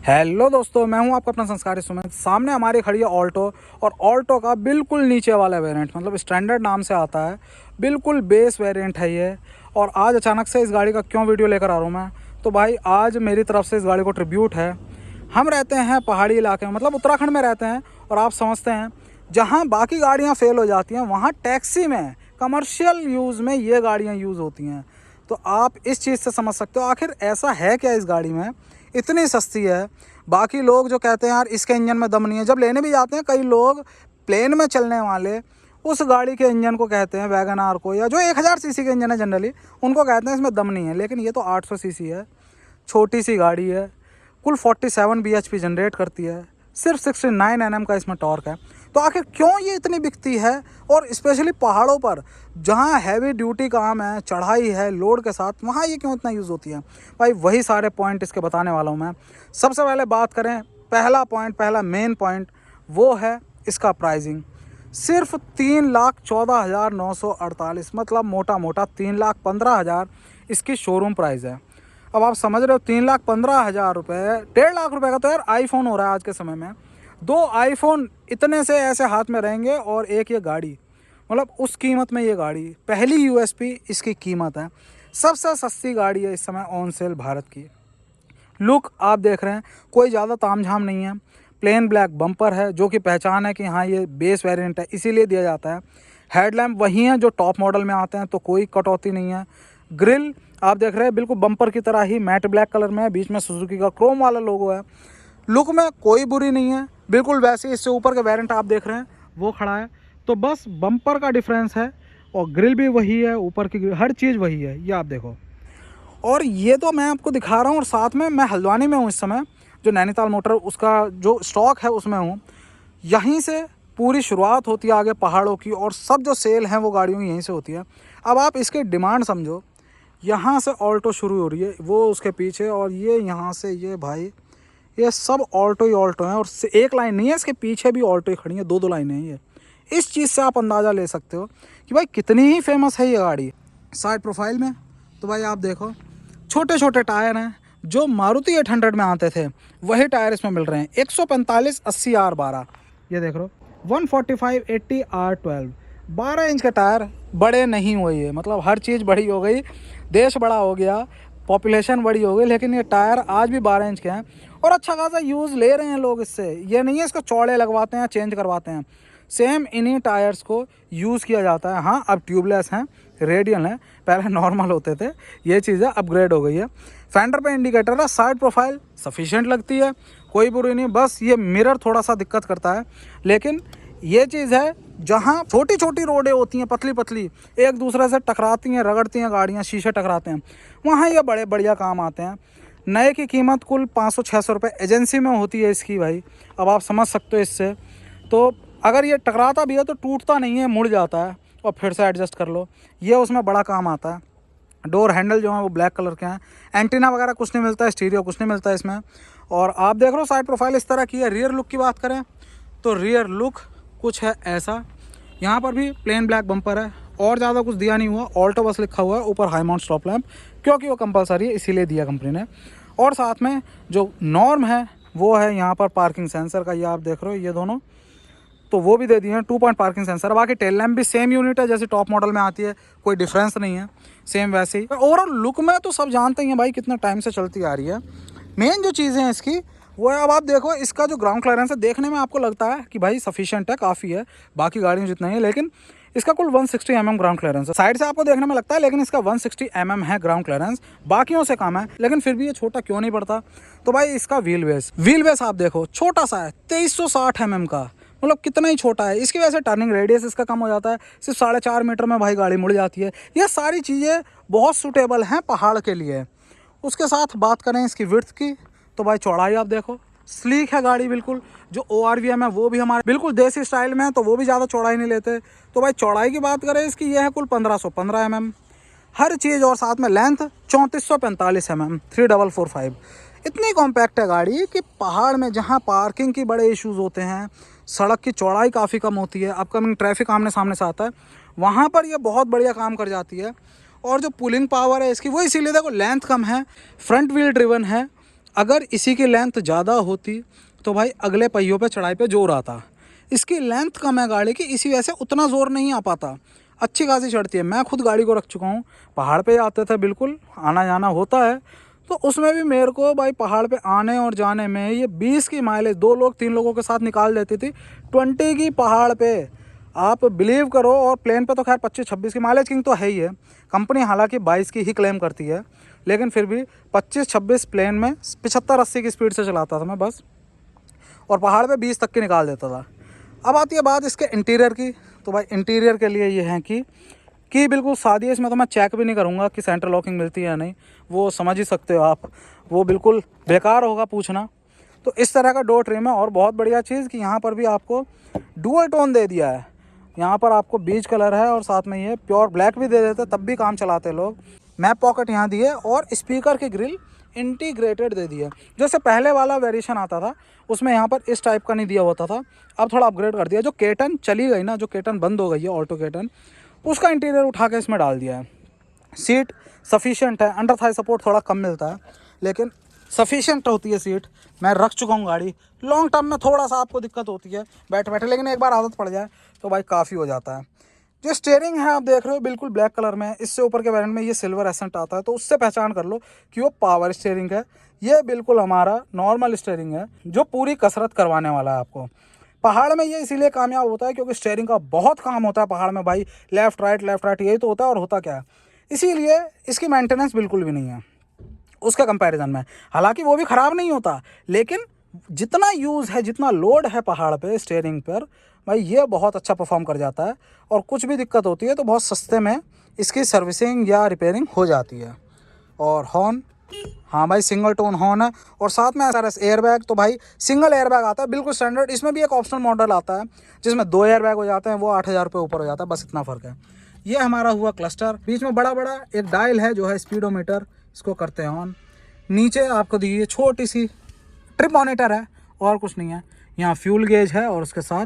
Hello दोस्तों, मैं हूं आपका अपना संस्कारी सुमित। सामने हमारी खड़ी है ऑल्टो, और ऑल्टो का बिल्कुल नीचे वाला वेरिएंट, मतलब स्टैंडर्ड नाम से आता है, बिल्कुल बेस वेरिएंट है ये। और आज अचानक से इस गाड़ी का क्यों वीडियो लेकर आ रहा हूं मैं, तो भाई आज मेरी तरफ से इस गाड़ी को ट्रिब्यूट है। हम रहते हैं पहाड़ी इलाके में, मतलब उत्तराखंड में रहते हैं, और आप समझते हैं जहाँ बाकी गाड़ियाँ फेल हो जाती हैं वहाँ टैक्सी में, कमर्शियल यूज़ में ये गाड़ियाँ यूज़ होती हैं। तो आप इस चीज़ से समझ सकते हो आखिर ऐसा है क्या इस गाड़ी में, इतनी सस्ती है। बाकी लोग जो कहते हैं यार इसके इंजन में दम नहीं है, जब लेने भी जाते हैं कई लोग प्लेन में चलने वाले उस गाड़ी के इंजन को कहते हैं, वैगन आर को, या जो 1000 सीसी के इंजन है जनरली उनको कहते हैं इसमें दम नहीं है। लेकिन ये तो 800 सीसी है, छोटी सी गाड़ी है, कुल 47 bhp जनरेट करती है, सिर्फ 69 Nm का इसमें टॉर्क है। तो आखिर क्यों ये इतनी बिकती है, और स्पेशली पहाड़ों पर जहाँ हैवी ड्यूटी काम है, चढ़ाई है लोड के साथ, वहाँ ये क्यों इतना यूज़ होती है भाई, वही सारे पॉइंट इसके बताने वाला हूँ मैं। सबसे पहले बात करें, पहला मेन पॉइंट वो है इसका प्राइसिंग। सिर्फ 3,14,948, मतलब मोटा मोटा 3,15,000 इसकी शोरूम प्राइस है। अब आप समझ रहे हो 3,15,000 रुपये, 1.5 लाख रुपए का तो यार आईफोन हो रहा है आज के समय में। 2 आईफोन इतने से ऐसे हाथ में रहेंगे, और एक ये गाड़ी, मतलब उस कीमत में ये गाड़ी, पहली यूएसपी इसकी कीमत है। सबसे सस्ती गाड़ी है इस समय ऑन सेल भारत की। लुक आप देख रहे हैं, कोई ज़्यादा तामझाम नहीं है, प्लेन ब्लैक बम्पर है जो कि पहचान है कि हाँ ये बेस वेरिएंट है, इसीलिए दिया जाता है। हेडलैम्प वही हैं जो टॉप मॉडल में आते हैं, तो कोई कटौती नहीं है। ग्रिल आप देख रहे हैं बिल्कुल बम्पर की तरह ही मैट ब्लैक कलर में है, बीच में सुजुकी का क्रोम वाला लोगो है। लुक में कोई बुरी नहीं है, बिल्कुल वैसे इससे ऊपर का वेरिएंट आप देख रहे हैं वो खड़ा है, तो बस बम्पर का डिफरेंस है, और ग्रिल भी वही है, ऊपर की हर चीज़ वही है, ये आप देखो। और ये तो मैं आपको दिखा रहा हूँ, और साथ में मैं हल्द्वानी में हूँ इस समय, जो नैनीताल मोटर उसका जो स्टॉक है उसमें हूँ। यहीं से पूरी शुरुआत होती है आगे पहाड़ों की, और सब जो सेल हैं वो गाड़ियों की यहीं से होती है। अब आप इसकी डिमांड समझो, यहाँ से ऑल्टो शुरू हो रही है, वो उसके पीछे, और ये यहाँ से ये भाई, ये सब ऑल्टो ही ऑल्टो हैं, और एक लाइन नहीं है, इसके पीछे भी ऑल्टो ही खड़ी है, 2-2 लाइनें हैं ये। इस चीज़ से आप अंदाज़ा ले सकते हो कि भाई कितनी ही फेमस है ये गाड़ी। साइड प्रोफाइल में तो भाई आप देखो, छोटे छोटे टायर हैं, जो मारुति 800 में आते थे वही टायर इसमें मिल रहे हैं। 145 80 R12, ये देख लो 145 80 R12, 12 इंच के टायर। बड़े नहीं हुए ये, मतलब हर चीज़ बड़ी हो गई, देश बड़ा हो गया, पॉपुलेशन बड़ी हो गई, लेकिन ये टायर आज भी 12 इंच के हैं, और अच्छा खासा यूज़ ले रहे हैं लोग इससे। ये नहीं है इसको चौड़े लगवाते हैं, चेंज करवाते हैं, सेम इन्हीं टायर्स को यूज़ किया जाता है। हाँ, अब ट्यूबलेस हैं, रेडियल हैं, पहले नॉर्मल होते थे, ये चीज़ें अपग्रेड हो गई है। फेंडर पे इंडिकेटर है, साइड प्रोफाइल सफिशिएंट लगती है, कोई बुरी नहीं, बस ये मिरर थोड़ा सा दिक्कत करता है। लेकिन ये चीज़ है, जहाँ छोटी छोटी रोडें होती हैं, पतली पतली, एक दूसरे से टकराती हैं, रगड़ती हैं गाड़ियाँ, शीशे टकराते हैं, वहाँ ये बड़े बढ़िया काम आते हैं। नए की कीमत कुल 500-600 रुपये एजेंसी में होती है इसकी भाई। अब आप समझ सकते हो इससे, तो अगर ये टकराता भी है तो टूटता नहीं है, मुड़ जाता है, और फिर से एडजस्ट कर लो, ये उसमें बड़ा काम आता है। डोर हैंडल जो है वो ब्लैक कलर के हैं, एंटीना वगैरह कुछ नहीं मिलता है, स्टीरियो कुछ नहीं मिलता है इसमें। और आप देख रहे हो साइड प्रोफाइल इस तरह की है। रियर लुक की बात करें तो रियर लुक कुछ है ऐसा, यहाँ पर भी प्लेन ब्लैक बम्पर है, और ज़्यादा कुछ दिया नहीं हुआ, ऑल्टो बस लिखा हुआ है, ऊपर हाई माउंट स्टॉप लैंप, क्योंकि वो कंपलसरी है इसीलिए दिया कंपनी ने। और साथ में जो नॉर्म है वो है यहाँ पर पार्किंग सेंसर का, ये आप देख रहे हो ये दोनों, तो वो भी दे दिए हैं 2 पॉइंट पार्किंग सेंसर। बाकी टेल लैम्प भी सेम यूनिट है जैसे टॉप मॉडल में आती है, कोई डिफरेंस नहीं है, सेम वैसे ही। ओवरऑल लुक में तो सब जानते ही हैं भाई कितने टाइम से चलती आ रही है। मेन जो चीज़ें हैं इसकी वो है, अब आप देखो इसका जो ग्राउंड क्लियरेंस है, देखने में आपको लगता है कि भाई सफिशिएंट है, काफ़ी है, बाकी गाड़ियों जितना ही है, लेकिन इसका कुल 160 mm ग्राउंड क्लियरेंस है। साइड से आपको देखने में लगता है, लेकिन इसका 160 mm है ग्राउंड क्लियरेंस, बाकियों से कम है, लेकिन फिर भी ये छोटा क्यों नहीं पड़ता। तो भाई इसका व्हील बेस आप देखो छोटा सा है, 2360 mm का, मतलब कितना ही छोटा है। इसकी वजह से टर्निंग रेडियस इसका कम हो जाता है, सिर्फ 4.5 मीटर में भाई गाड़ी मुड़ जाती है। ये सारी चीज़ें बहुत सूटेबल हैं पहाड़ के लिए। उसके साथ बात करें इसकी विड्थ की, तो भाई चौड़ाई आप देखो, स्लीक है गाड़ी बिल्कुल। जो ORVM है वो भी हमारे बिल्कुल देसी स्टाइल में है, तो वो भी ज़्यादा चौड़ाई नहीं लेते। तो भाई चौड़ाई की बात करें इसकी, ये है कुल 1515 mm हर चीज़, और साथ में लेंथ 3445 mm 3445। इतनी कॉम्पैक्ट है गाड़ी कि पहाड़ में जहाँ पार्किंग की बड़े इश्यूज़ होते हैं, सड़क की चौड़ाई काफ़ी कम होती है, अपकमिंग ट्रैफिक आमने सामने से आता है, वहाँ पर ये बहुत बढ़िया काम कर जाती है। और जो पुलिंग पावर है इसकी वो इसीलिए देखो, लेंथ कम है, फ्रंट व्हील ड्रिवन है, अगर इसी की लेंथ ज़्यादा होती तो भाई अगले पहियों पे चढ़ाई पे जोर आता। इसकी लेंथ कम है गाड़ी की, इसी वजह से उतना ज़ोर नहीं आ पाता, अच्छी खासी चढ़ती है। मैं खुद गाड़ी को रख चुका हूँ, पहाड़ पे जाते थे, बिल्कुल आना जाना होता है, तो उसमें भी मेरे को भाई पहाड़ पे आने और जाने में ये 20 की माइलेज 2 लोग 3 लोगों के साथ निकाल देती थी। 20 की पहाड़ पे आप बिलीव करो, और प्लेन पे तो खैर 25-26 की माइलेज किंग तो है ही है। कंपनी हालांकि 22 की ही क्लेम करती है, लेकिन फिर भी 25-26 प्लेन में 75-80 की स्पीड से चलाता था मैं बस, और पहाड़ पे 20 तक की निकाल देता था। अब आती है बात इसके इंटीरियर की, तो भाई इंटीरियर के लिए ये है कि बिल्कुल सादी है। इसमें तो मैं चेक भी नहीं करूँगा कि सेंटर लॉकिंग मिलती है या नहीं, वो समझ ही सकते हो आप, वो बिल्कुल बेकार होगा पूछना। तो इस तरह का डोर ट्रिम है। और बहुत बढ़िया चीज़ कि यहाँ पर भी आपको डुअल टोन दे दिया है। यहाँ पर आपको बीच कलर है और साथ में ये प्योर ब्लैक भी दे देते, तब भी काम चलाते लोग। मैप पॉकेट यहाँ दी है और स्पीकर की ग्रिल इंटीग्रेटेड दे दी है। जैसे पहले वाला वेरिएशन आता था उसमें यहाँ पर इस टाइप का नहीं दिया होता था, अब थोड़ा अपग्रेड कर दिया। जो केटन चली गई ना, जो केटन बंद हो गई है ऑल्टो केटन, उसका इंटीरियर उठा के इसमें डाल दिया है। सीट सफिशिएंट है, अंडर थाई सपोर्ट थोड़ा कम मिलता है, लेकिन सफिशिएंट होती है सीट। मैं रख चुका हूँ गाड़ी, लॉन्ग टर्म में थोड़ा सा आपको दिक्कत होती है बैठे बैठे, लेकिन एक बार आदत पड़ जाए तो भाई काफ़ी हो जाता है। जो स्टीयरिंग है आप देख रहे हो बिल्कुल ब्लैक कलर में है। इससे ऊपर के वेरिएंट में ये सिल्वर एसेंट आता है, तो उससे पहचान कर लो कि वो पावर स्टीयरिंग है। ये बिल्कुल हमारा नॉर्मल स्टीयरिंग है जो पूरी कसरत करवाने वाला है आपको। पहाड़ में ये इसीलिए कामयाब होता है क्योंकि स्टीयरिंग का बहुत काम होता है पहाड़ में भाई, लेफ्ट राइट यही तो होता है, और होता क्या है, इसीलिए इसकी मेंटेनेंस बिल्कुल भी नहीं है उसके कंपैरिजन में। हालांकि वो भी ख़राब नहीं होता, लेकिन जितना यूज़ है, जितना लोड है पहाड़ पे स्टीयरिंग पर, भाई ये बहुत अच्छा परफॉर्म कर जाता है। और कुछ भी दिक्कत होती है तो बहुत सस्ते में इसकी सर्विसिंग या रिपेयरिंग हो जाती है। और हॉर्न, हाँ भाई सिंगल टोन हॉर्न है, और साथ में एयर बैग, तो भाई सिंगल एयर बैग आता है बिल्कुल स्टैंडर्ड। इसमें भी एक ऑप्शनल मॉडल आता है जिसमें 2 एयर बैग हो जाते हैं, वो 8,000 रुपये ऊपर हो जाता है, बस इतना फ़र्क है। ये हमारा हुआ क्लस्टर, बीच में बड़ा बड़ा एक डायल है जो है स्पीडोमीटर, इसको करते हैं ऑन। नीचे आपको दी छोटी सी ट्रिप मॉनिटर है, और कुछ नहीं है। यहाँ फ्यूल गेज है और उसके साथ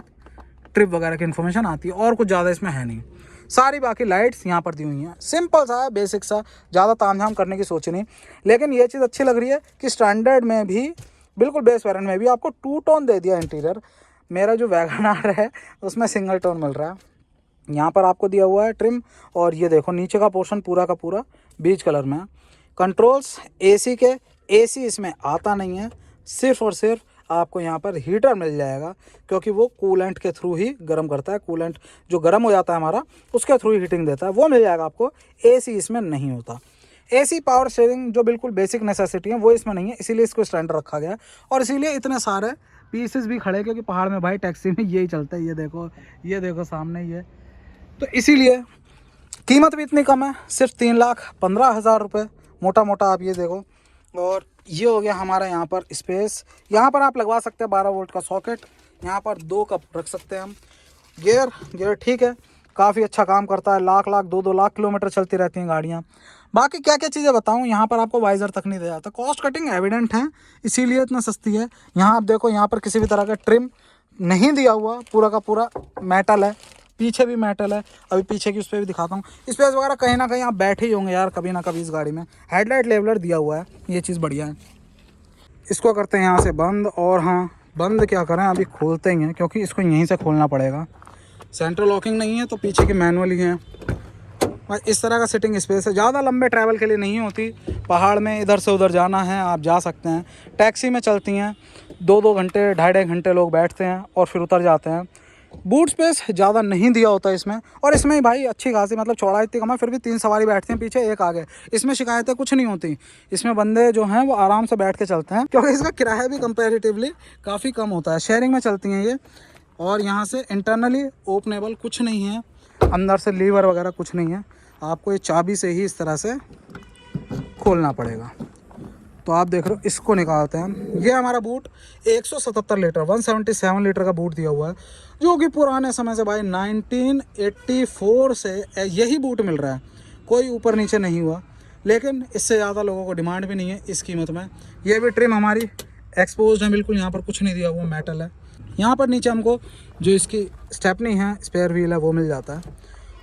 ट्रिप वगैरह की इन्फॉर्मेशन आती है, और कुछ ज़्यादा इसमें है नहीं। सारी बाकी लाइट्स यहाँ पर दी हुई हैं। सिंपल सा है, बेसिक सा, ज़्यादा तामझाम करने की सोच नहीं। लेकिन ये चीज़ अच्छी लग रही है कि स्टैंडर्ड में भी, बिल्कुल बेस वेरिएंट में भी आपको 2 टोन दे दिया इंटीरियर। मेरा जो वैगनआर है उसमें सिंगल टोन मिल रहा है। यहाँ पर आपको दिया हुआ है ट्रिम, और ये देखो नीचे का पोर्शन पूरा का पूरा बीच कलर में है। कंट्रोल्स एसी के, एसी इसमें आता नहीं है, सिर्फ और सिर्फ आपको यहाँ पर हीटर मिल जाएगा, क्योंकि वो कूलेंट के थ्रू ही गर्म करता है। कूलेंट जो गर्म हो जाता है हमारा, उसके थ्रू ही हीटिंग देता है, वो मिल जाएगा आपको। एसी इसमें नहीं होता। एसी पावर शेयरिंग जो बिल्कुल बेसिक नेसेसिटी है वो इसमें नहीं है, इसीलिए इसको स्टैंडर्ड रखा गया है। और इसीलिए इतने सारे पीसेस भी खड़े, क्योंकि पहाड़ में भाई टैक्सी में यही चलता है। ये देखो सामने ये, तो इसीलिए कीमत भी इतनी कम है, सिर्फ 3,15,000 रुपये मोटा मोटा आप ये देखो। और ये हो गया हमारा यहाँ पर स्पेस। यहाँ पर आप लगवा सकते हैं 12 वोल्ट का सॉकेट, यहाँ पर 2 कप रख सकते हैं हम। गियर ठीक है, काफ़ी अच्छा काम करता है। लाख 2-2 लाख किलोमीटर चलती रहती हैं गाड़ियाँ। बाकी क्या क्या चीज़ें बताऊँ, यहाँ पर आपको वाइज़र तक नहीं दिया जाता। कॉस्ट कटिंग एविडेंट है, इसीलिए इतना सस्ती है। यहाँ आप देखो, यहाँ पर किसी भी तरह का ट्रिम नहीं दिया हुआ, पूरा का पूरा मेटल है, पीछे भी मेटल है। अभी पीछे की उस पर भी दिखाता हूँ। स्पेस वगैरह कहीं ना कहीं आप बैठे ही होंगे यार कभी ना कभी इस गाड़ी में। हेडलाइट लेवलर दिया हुआ है, ये चीज़ बढ़िया है। इसको करते हैं यहाँ से बंद, और हाँ बंद क्या करें, अभी खोलते ही हैं क्योंकि इसको यहीं से खोलना पड़ेगा। सेंट्रल लॉकिंग नहीं है तो पीछे की मैनुअल ही है। इस तरह का सिटिंग स्पेस है, ज़्यादा लंबे ट्रैवल के लिए नहीं होती। पहाड़ में इधर से उधर जाना है आप जा सकते हैं। टैक्सी में चलती हैं 2-2 घंटे 2.5 घंटे लोग बैठते हैं और फिर उतर जाते हैं। बूट स्पेस ज़्यादा नहीं दिया होता इसमें, और इसमें ही भाई अच्छी खासी मतलब चौड़ाई इतनी कम है, फिर भी 3 सवारी बैठती हैं पीछे, 1 आगे। इसमें शिकायतें कुछ नहीं होती, इसमें बंदे जो हैं वो आराम से बैठ के चलते हैं, क्योंकि इसका किराया भी कंपैरेटिवली काफ़ी कम होता है। शेयरिंग में चलती हैं ये। और यहाँ से इंटरनली ओपनेबल कुछ नहीं है, अंदर से लीवर वगैरह कुछ नहीं है, आपको ये चाबी से ही इस तरह से खोलना पड़ेगा। तो आप देख रहे हो, इसको निकालते हैं हम। ये हमारा बूट 177 लीटर 177 लीटर का बूट दिया हुआ है, जो कि पुराने समय से भाई 1984 से यही बूट मिल रहा है, कोई ऊपर नीचे नहीं हुआ। लेकिन इससे ज़्यादा लोगों को डिमांड भी नहीं है इस कीमत में। ये भी ट्रिम हमारी एक्सपोज्ड है बिल्कुल, यहाँ पर कुछ नहीं दिया हुआ, मेटल है। यहाँ पर नीचे हमको जो इसकी स्टेपनी है, स्पेयर व्हील है, वो मिल जाता है।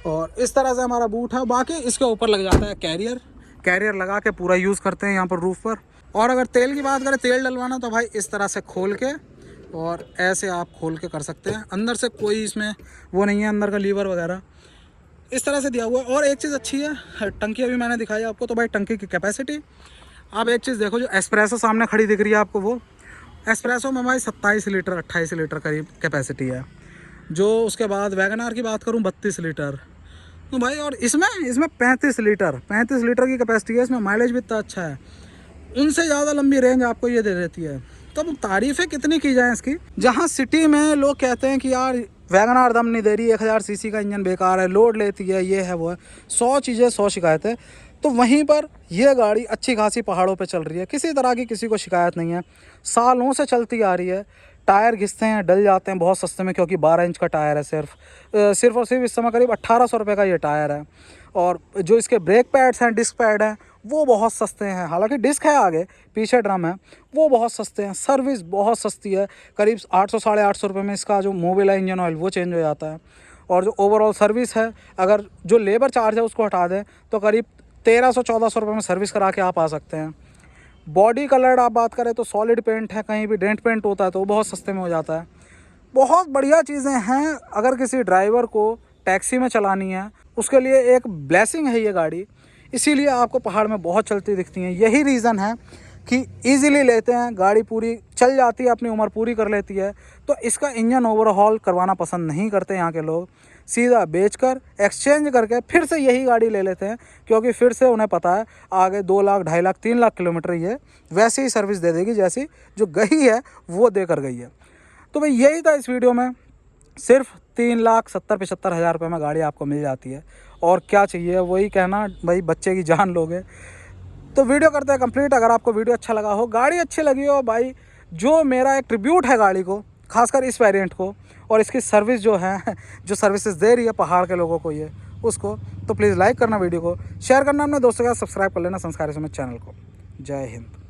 और इस तरह से हमारा बूट है। बाकी इसके ऊपर लग जाता है कैरियर लगा के पूरा यूज़ करते हैं यहाँ पर रूफ पर। और अगर तेल की बात करें, तेल डलवाना तो भाई इस तरह से खोल के और ऐसे आप खोल के कर सकते हैं। अंदर से कोई इसमें वो नहीं है, अंदर का लीवर वगैरह इस तरह से दिया हुआ है। और एक चीज़ अच्छी है, टंकी अभी मैंने दिखाई आपको, तो भाई टंकी की कैपेसिटी आप एक चीज़ देखो, जो एस्प्रेसो सामने खड़ी दिख रही है आपको, वो एस्प्रेसो में भाई 27 लीटर 28 लीटर करीब कैपेसिटी है। जो उसके बाद वैगन आर की बात करूँ 32 लीटर, तो भाई और इसमें 35 लीटर की कैपेसिटी है। इसमें माइलेज भी इतना अच्छा है, उनसे ज़्यादा लंबी रेंज आपको ये दे देती है। तो अब तारीफ़ें कितनी की जाएँ इसकी। जहाँ सिटी में लोग कहते हैं कि यार वैगन आर दम नहीं दे रही, 1000 सीसी का इंजन बेकार है, लोड लेती है, ये है वो है, 100 चीज़ें 100 शिकायतें, तो वहीं पर ये गाड़ी अच्छी खासी पहाड़ों पे चल रही है, किसी तरह की किसी को शिकायत नहीं है, सालों से चलती आ रही है। टायर घिसते हैं, डल जाते हैं बहुत सस्ते में, क्योंकि 12 इंच का टायर है सिर्फ और सिर्फ इस समय करीब 1800 रुपये का ये टायर है। और जो इसके ब्रेक पैड्स हैं, डिस्क पैड हैं, वो बहुत सस्ते हैं। हालांकि डिस्क है आगे, पीछे ड्रम है, वो बहुत सस्ते हैं। सर्विस बहुत सस्ती है, करीब 800 साढ़े 800 रुपये में इसका जो मोबिल है, इंजन ऑयल, वो चेंज हो जाता है। और जो ओवरऑल सर्विस है, अगर जो लेबर चार्ज है उसको हटा दें तो करीब 1300-1400 रुपये में सर्विस करा के आप आ सकते हैं। बॉडी कलर आप बात करें तो सॉलिड पेंट है, कहीं भी डेंट पेंट होता है तो वो बहुत सस्ते में हो जाता है। बहुत बढ़िया चीज़ें हैं। अगर किसी ड्राइवर को टैक्सी में चलानी है, उसके लिए एक ब्लेसिंग है ये गाड़ी, इसीलिए आपको पहाड़ में बहुत चलती दिखती हैं। यही रीज़न है कि ईज़िली लेते हैं, गाड़ी पूरी चल जाती है, अपनी उम्र पूरी कर लेती है। तो इसका इंजन ओवरहॉल करवाना पसंद नहीं करते यहाँ के लोग, सीधा बेचकर एक्सचेंज करके फिर से यही गाड़ी ले लेते हैं, क्योंकि फिर से उन्हें पता है आगे 2 लाख 2.5 लाख 3 लाख किलोमीटर ये वैसी ही सर्विस दे देगी जैसी जो गई है वो दे कर गई है। तो भाई यही था इस वीडियो में। सिर्फ 3,70,75,000 रुपये में गाड़ी आपको मिल जाती है, और क्या चाहिए। वही कहना भाई, बच्चे की जान लोगे। तो वीडियो करते हैं कंप्लीट। अगर आपको वीडियो अच्छा लगा हो, गाड़ी अच्छी लगी हो भाई, जो मेरा एक ट्रिब्यूट है गाड़ी को, खासकर इस वेरिएंट को, और इसकी सर्विस जो है, जो सर्विसेज दे रही है पहाड़ के लोगों को ये, उसको, तो प्लीज़ लाइक करना, वीडियो को शेयर करना, अपने दोस्तों के साथ सब्सक्राइब कर लेना संस्कारी सुमित चैनल को। जय हिंद।